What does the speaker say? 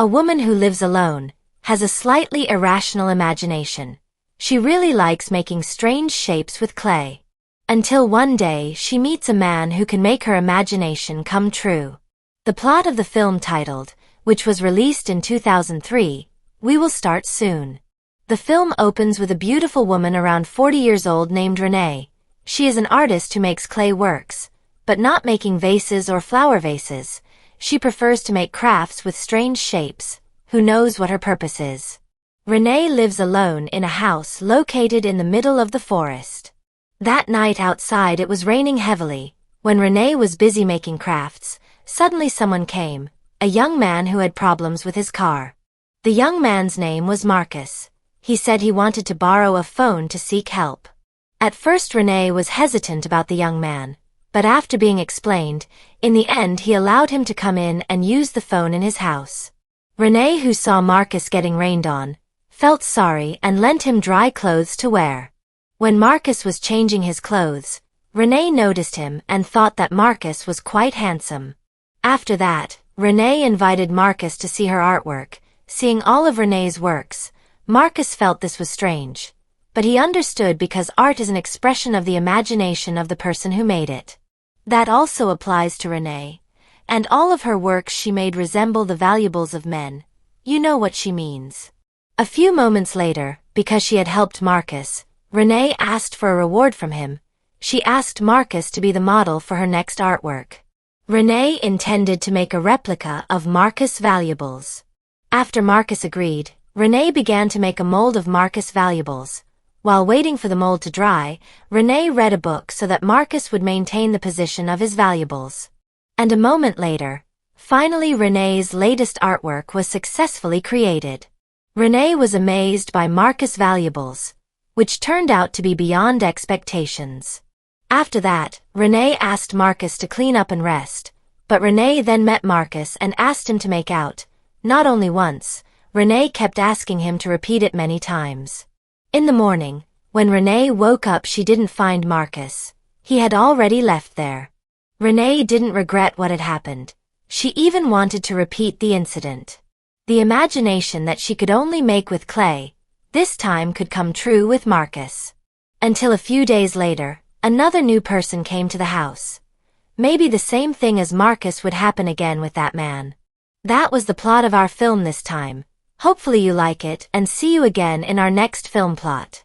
A woman who lives alone has a slightly irrational imagination. She really likes making strange shapes with clay. Until one day she meets a man who can make her imagination come true. The plot of the film titled, which was released in 2003, We Will Start Soon. The film opens with a beautiful woman around 40 years old named Renee. She is an artist who makes clay works, but not making vases or flower vases. She prefers to make crafts with strange shapes. Who knows what her purpose is? Renee lives alone in a house located in the middle of the forest. That night outside it was raining heavily. When Renee was busy making crafts, suddenly someone came, a young man who had problems with his car. The young man's name was Marcus. He said he wanted to borrow a phone to seek help. At first Renee was hesitant about the young man, but after being explained, in the end he allowed him to come in and use the phone in his house. Renee, who saw Marcus getting rained on, felt sorry and lent him dry clothes to wear. When Marcus was changing his clothes, Renee noticed him and thought that Marcus was quite handsome. After that, Renee invited Marcus to see her artwork. Seeing all of Renee's works, Marcus felt this was strange. But he understood because art is an expression of the imagination of the person who made it. That also applies to Renee. And all of her works she made resemble the valuables of men. You know what she means. A few moments later, because she had helped Marcus, Renee asked for a reward from him. She asked Marcus to be the model for her next artwork. Renee intended to make a replica of Marcus' valuables. After Marcus agreed, Renee began to make a mold of Marcus' valuables. While waiting for the mold to dry, Renee read a book so that Marcus would maintain the position of his valuables. And a moment later, finally Renee's latest artwork was successfully created. Renee was amazed by Marcus' valuables, which turned out to be beyond expectations. After that, Renee asked Marcus to clean up and rest, but Renee then met Marcus and asked him to make out. Not only once, Renee kept asking him to repeat it many times. In the morning, when Renee woke up she didn't find Marcus. He had already left there. Renee didn't regret what had happened. She even wanted to repeat the incident. The imagination that she could only make with clay, this time could come true with Marcus. Until a few days later, another new person came to the house. Maybe the same thing as Marcus would happen again with that man. That was the plot of our film this time. Hopefully you like it and see you again in our next film plot.